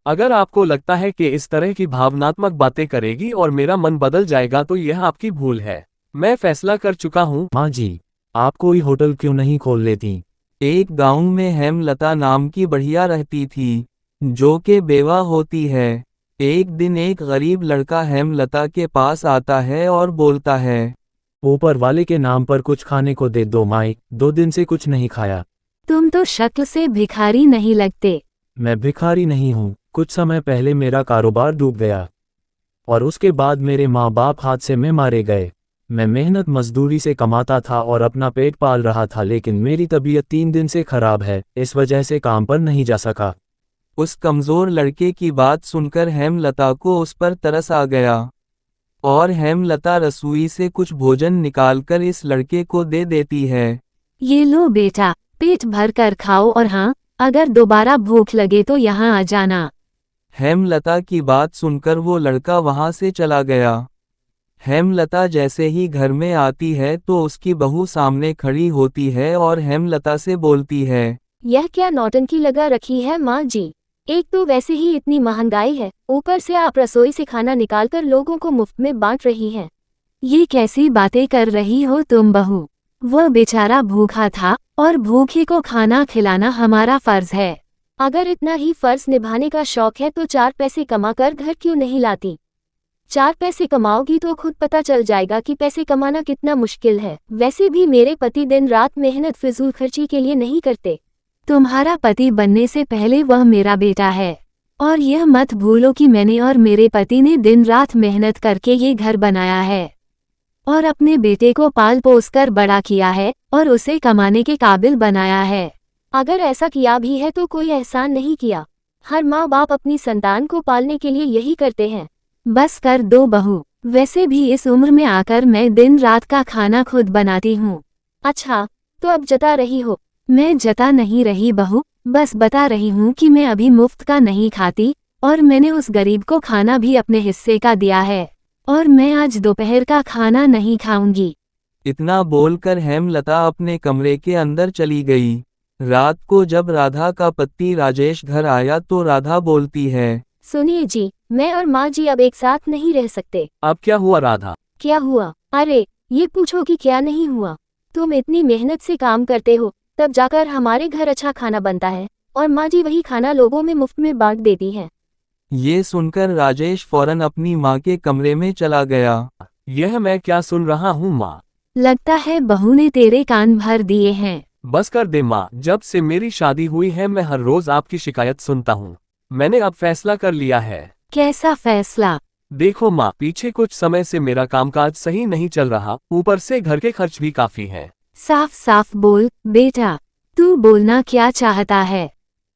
अगर आपको लगता है कि इस तरह की भावनात्मक बातें करेगी और मेरा मन बदल जाएगा तो यह आपकी भूल है। मैं फैसला कर चुका हूँ। माँ जी, आप कोई होटल क्यों नहीं खोल लेती? एक गांव में हेमलता नाम की बढ़िया रहती थी, जो कि बेवा होती है। एक दिन एक गरीब लड़का हेमलता के पास आता है और बोलता है, ऊपर वाले के नाम पर कुछ खाने को दे दो माई, 2 दिन से कुछ नहीं खाया। तुम तो शक्ल से भिखारी नहीं लगते। मैं भिखारी नहीं हूँ, कुछ समय पहले मेरा कारोबार डूब गया और उसके बाद मेरे माँ बाप हादसे में मारे गए। मैं मेहनत मजदूरी से कमाता था और अपना पेट पाल रहा था, लेकिन मेरी तबीयत 3 दिन से खराब है, इस वजह से काम पर नहीं जा सका। उस कमजोर लड़के की बात सुनकर हेमलता को उस पर तरस आ गया और हेमलता रसोई से कुछ भोजन निकालकर इस लड़के को दे देती है। ये लो बेटा, पेट भर कर खाओ और हाँ, अगर दोबारा भूख लगे तो यहाँ आ जाना। हेमलता की बात सुनकर वो लड़का वहां से चला गया। हेमलता जैसे ही घर में आती है तो उसकी बहू सामने खड़ी होती है और हेमलता से बोलती है, यह क्या नौटंकी लगा रखी है माँ जी? एक तो वैसे ही इतनी महंगाई है, ऊपर से आप रसोई से खाना निकालकर लोगों को मुफ्त में बांट रही हैं। ये कैसी बातें कर रही हो तुम बहू? वो बेचारा भूखा था और भूखे को खाना खिलाना हमारा फर्ज है। अगर इतना ही फर्ज निभाने का शौक है तो 4 पैसे कमाकर घर क्यों नहीं लाती? 4 पैसे कमाओगी तो खुद पता चल जाएगा कि पैसे कमाना कितना मुश्किल है। वैसे भी मेरे पति दिन रात मेहनत फिजूल खर्ची के लिए नहीं करते। तुम्हारा पति बनने से पहले वह मेरा बेटा है, और यह मत भूलो कि मैंने और मेरे पति ने दिन रात मेहनत करके ये घर बनाया है और अपने बेटे को पाल पोस कर बड़ा किया है और उसे कमाने के काबिल बनाया है। अगर ऐसा किया भी है तो कोई एहसान नहीं किया। हर माँ बाप अपनी संतान को पालने के लिए यही करते हैं। बस कर दो बहू, वैसे भी इस उम्र में आकर मैं दिन रात का खाना खुद बनाती हूँ। अच्छा, तो अब जता रही हो? मैं जता नहीं रही बहू, बस बता रही हूँ कि मैं अभी मुफ्त का नहीं खाती और मैंने उस गरीब को खाना भी अपने हिस्से का दिया है और मैं आज दोपहर का खाना नहीं खाऊंगी। इतना बोलकर हेमलता अपने कमरे के अंदर चली गई। रात को जब राधा का पति राजेश घर आया तो राधा बोलती है, सुनिए जी, मैं और माँ जी अब एक साथ नहीं रह सकते। अब क्या हुआ राधा? क्या हुआ? अरे ये पूछो कि क्या नहीं हुआ। तुम इतनी मेहनत से काम करते हो, तब जाकर हमारे घर अच्छा खाना बनता है और माँ जी वही खाना लोगों में मुफ्त में बांट देती हैं। ये सुनकर राजेश फौरन अपनी माँ के कमरे में चला गया। यह मैं क्या सुन रहा हूँ माँ? लगता है बहू ने तेरे कान भर दिए हैं। बस कर दे माँ, जब से मेरी शादी हुई है मैं हर रोज आपकी शिकायत सुनता हूँ। मैंने अब फैसला कर लिया है। कैसा फैसला? देखो माँ, पीछे कुछ समय से मेरा कामकाज सही नहीं चल रहा, ऊपर से घर के खर्च भी काफी हैं। साफ साफ बोल बेटा, तू बोलना क्या चाहता है?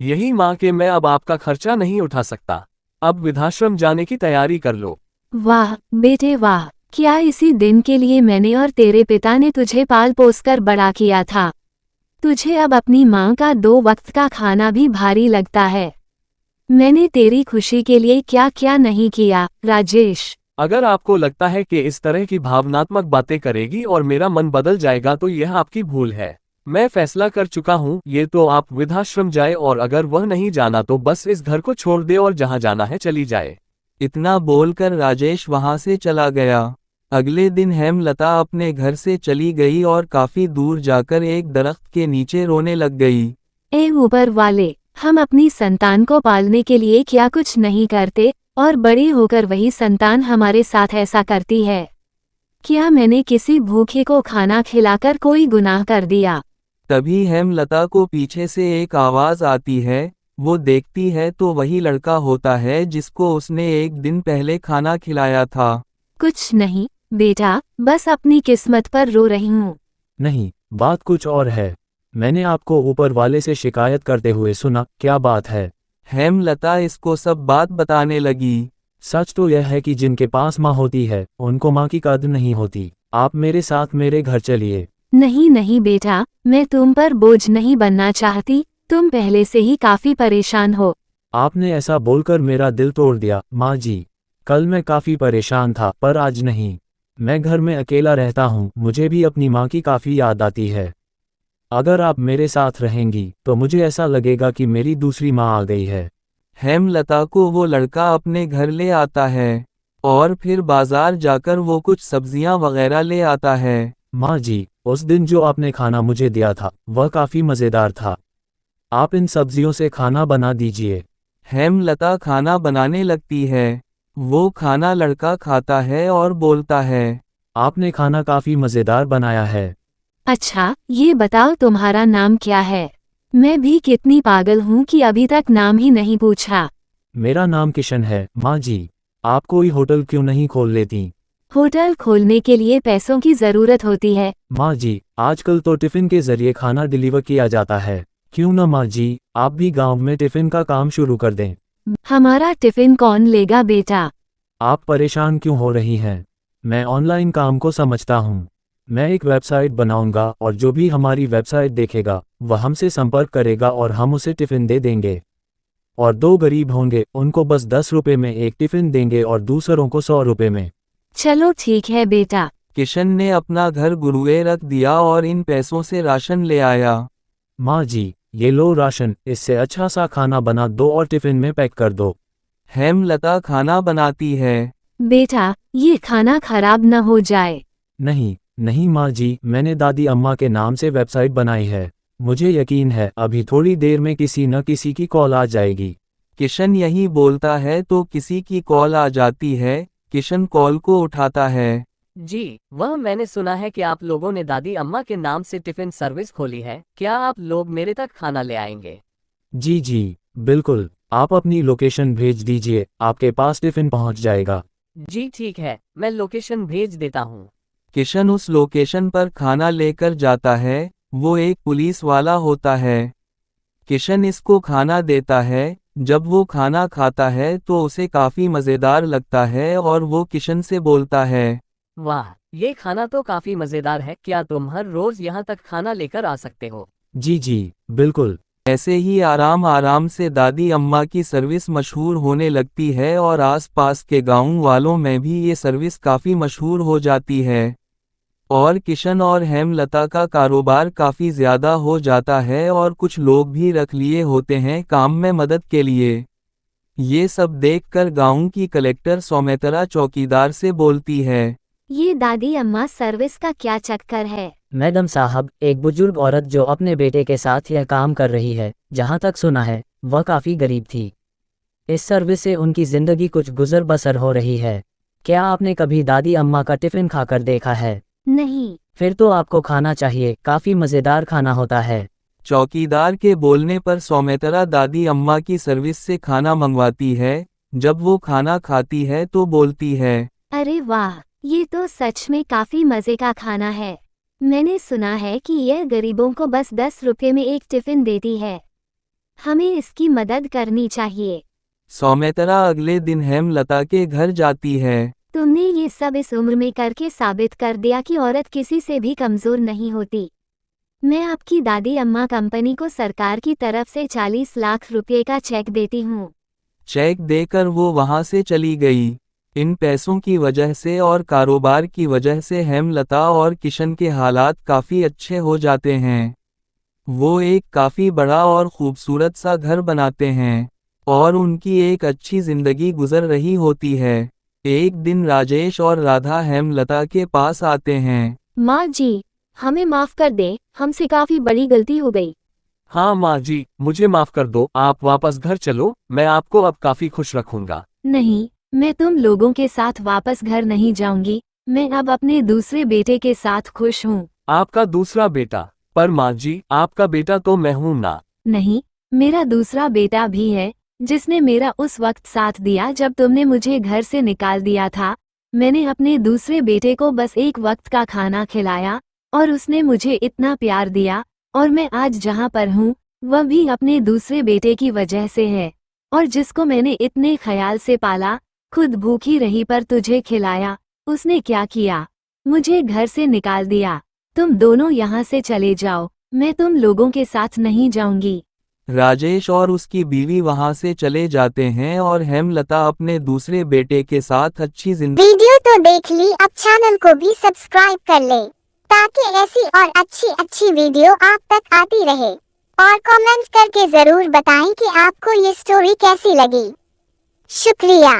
यही माँ कि मैं अब आपका खर्चा नहीं उठा सकता। अब वृद्धाश्रम जाने की तैयारी कर लो। वाह बेटे वाह, क्या इसी दिन के लिए मैंने और तेरे पिता ने तुझे पाल पोस कर बड़ा किया था। तुझे अब अपनी माँ का 2 वक्त का खाना भी भारी लगता है। मैंने तेरी खुशी के लिए क्या क्या नहीं किया राजेश। अगर आपको लगता है कि इस तरह की भावनात्मक बातें करेगी और मेरा मन बदल जाएगा तो यह आपकी भूल है। मैं फैसला कर चुका हूँ, ये तो आप वृद्धाश्रम जाए और अगर वह नहीं जाना तो बस इस घर को छोड़ दे और जहाँ जाना है चली जाए। इतना बोलकर राजेश वहां से चला गया। अगले दिन हेमलता अपने घर से चली गई और काफी दूर जाकर एक दरख्त के नीचे रोने लग गई। ए ऊपर वाले, हम अपनी संतान को पालने के लिए क्या कुछ नहीं करते और बड़ी होकर वही संतान हमारे साथ ऐसा करती है। क्या मैंने किसी भूखे को खाना खिलाकर कोई गुनाह कर दिया? तभी हेमलता को पीछे से एक आवाज आती है। वो देखती है तो वही लड़का होता है जिसको उसने एक दिन पहले खाना खिलाया था। कुछ नहीं बेटा, बस अपनी किस्मत पर रो रही हूँ। नहीं, बात कुछ और है। मैंने आपको ऊपर वाले से शिकायत करते हुए सुना, क्या बात है? हेमलता इसको सब बात बताने लगी। सच तो यह है कि जिनके पास माँ होती है उनको माँ की कद्र नहीं होती। आप मेरे साथ मेरे घर चलिए। नहीं नहीं बेटा, मैं तुम पर बोझ नहीं बनना चाहती, तुम पहले से ही काफी परेशान हो। आपने ऐसा बोलकर मेरा दिल तोड़ दिया माँ जी। कल मैं काफी परेशान था पर आज नहीं। मैं घर में अकेला रहता हूँ, मुझे भी अपनी माँ की काफी याद आती है। अगर आप मेरे साथ रहेंगी तो मुझे ऐसा लगेगा कि मेरी दूसरी माँ आ गई है। हेमलता को वो लड़का अपने घर ले आता है और फिर बाजार जाकर वो कुछ सब्जियां वगैरह ले आता है। माँ जी, उस दिन जो आपने खाना मुझे दिया था वह काफ़ी मज़ेदार था। आप इन सब्जियों से खाना बना दीजिए। हेमलता खाना बनाने लगती है। वो खाना लड़का खाता है और बोलता है, आपने खाना काफ़ी मज़ेदार बनाया है। अच्छा, ये बताओ तुम्हारा नाम क्या है? मैं भी कितनी पागल हूँ कि अभी तक नाम ही नहीं पूछा। मेरा नाम किशन है। माँ जी, आप कोई होटल क्यों नहीं खोल लेती? होटल खोलने के लिए पैसों की ज़रूरत होती है। माँ जी, आजकल तो टिफ़िन के ज़रिए खाना डिलीवर किया जाता है। क्यों न माँ जी, आप भी गांव में टिफ़िन का काम शुरू कर दें। हमारा टिफ़िन कौन लेगा बेटा? आप परेशान क्यों हो रही हैं? मैं ऑनलाइन काम को समझता हूँ। मैं एक वेबसाइट बनाऊंगा और जो भी हमारी वेबसाइट देखेगा वह हमसे संपर्क करेगा और हम उसे टिफ़िन दे देंगे। और 2 गरीब होंगे, उनको बस 10 रुपये में एक टिफ़िन देंगे और दूसरों को 100 रुपये में। चलो ठीक है बेटा। किशन ने अपना घर गुरुए रख दिया और इन पैसों से राशन ले आया। माँ जी, ये लो राशन, इससे अच्छा सा खाना बना दो और टिफ़िन में पैक कर दो। हेमलता खाना बनाती है। बेटा, ये खाना खराब न हो जाए। नहीं, नहीं माँ जी, मैंने दादी अम्मा के नाम से वेबसाइट बनाई है। मुझे यकीन है अभी थोड़ी देर में किसी न किसी की कॉल आ जाएगी। किशन यही बोलता है तो किसी की कॉल आ जाती है। किशन कॉल को उठाता है। जी, वह मैंने सुना है कि आप लोगों ने दादी अम्मा के नाम से टिफ़िन सर्विस खोली है। क्या आप लोग मेरे तक खाना ले आएंगे? जी जी, बिल्कुल, आप अपनी लोकेशन भेज दीजिए, आपके पास टिफ़िन पहुँच जाएगा। जी ठीक है, मैं लोकेशन भेज देता हूँ। किशन उस लोकेशन पर खाना लेकर जाता है। वो एक पुलिस वाला होता है। किशन इसको खाना देता है। जब वो खाना खाता है तो उसे काफ़ी मज़ेदार लगता है और वो किशन से बोलता है, वाह, ये खाना तो काफ़ी मज़ेदार है। क्या तुम हर रोज़ यहाँ तक खाना लेकर आ सकते हो? जी जी, बिल्कुल। ऐसे ही आराम आराम से दादी अम्मा की सर्विस मशहूर होने लगती है और आसपास के गांव वालों में भी ये सर्विस काफ़ी मशहूर हो जाती है। और किशन और हेमलता का कारोबार काफ़ी ज़्यादा हो जाता है और कुछ लोग भी रख लिए होते हैं काम में मदद के लिए। ये सब देखकर गांव की कलेक्टर सौमित्रा चौकीदार से बोलती है, ये दादी अम्मा सर्विस का क्या चक्कर है? मैडम साहब, एक बुजुर्ग औरत जो अपने बेटे के साथ यह काम कर रही है, जहाँ तक सुना है वह काफ़ी गरीब थी। इस सर्विस से उनकी ज़िंदगी कुछ गुजर बसर हो रही है। क्या आपने कभी दादी अम्मा का टिफ़िन खाकर देखा है? नहीं। फिर तो आपको खाना चाहिए, काफ़ी मज़ेदार खाना होता है। चौकीदार के बोलने पर सौमित्रा दादी अम्मा की सर्विस से खाना मंगवाती है। जब वो खाना खाती है तो बोलती है, अरे वाह, ये तो सच में काफी मजे का खाना है। मैंने सुना है कि यह गरीबों को बस 10 रुपये में एक टिफिन देती है। हमें इसकी मदद करनी चाहिए। सौमित्रा अगले दिन हेमलता के घर जाती है। तुमने ये सब इस उम्र में करके साबित कर दिया कि औरत किसी से भी कमजोर नहीं होती। मैं आपकी दादी अम्मा कंपनी को सरकार की तरफ से 40 लाख रुपए का चेक देती हूँ। चेक देकर वो वहां से चली गई। इन पैसों की वजह से और कारोबार की वजह से हेमलता और किशन के हालात काफ़ी अच्छे हो जाते हैं। वो एक काफ़ी बड़ा और खूबसूरत सा घर बनाते हैं और उनकी एक अच्छी ज़िंदगी गुजर रही होती है। एक दिन राजेश और राधा हेमलता के पास आते हैं। माँ जी, हमें माफ कर दें, हमसे काफी बड़ी गलती हो गई। हाँ माँ जी, मुझे माफ कर दो, आप वापस घर चलो, मैं आपको अब काफी खुश रखूंगा। नहीं, मैं तुम लोगों के साथ वापस घर नहीं जाऊंगी। मैं अब अपने दूसरे बेटे के साथ खुश हूँ। आपका दूसरा बेटा? पर माँ जी, आपका बेटा तो मैं हूं ना। नहीं, मेरा दूसरा बेटा भी है, जिसने मेरा उस वक्त साथ दिया जब तुमने मुझे घर से निकाल दिया था। मैंने अपने दूसरे बेटे को बस एक वक्त का खाना खिलाया और उसने मुझे इतना प्यार दिया, और मैं आज जहाँ पर हूँ वह भी अपने दूसरे बेटे की वजह से है। और जिसको मैंने इतने ख्याल से पाला, खुद भूखी रही पर तुझे खिलाया, उसने क्या किया? मुझे घर से निकाल दिया। तुम दोनों यहाँ से चले जाओ, मैं तुम लोगों के साथ नहीं जाऊंगी। राजेश और उसकी बीवी वहां से चले जाते हैं और हेमलता अपने दूसरे बेटे के साथ अच्छी जिंदगी। वीडियो तो देख ली, अब चैनल को भी सब्सक्राइब कर ले ताकि ऐसी और अच्छी वीडियो आप तक आती रहे। और कमेंट करके जरूर बताएं कि आपको ये स्टोरी कैसी लगी। शुक्रिया।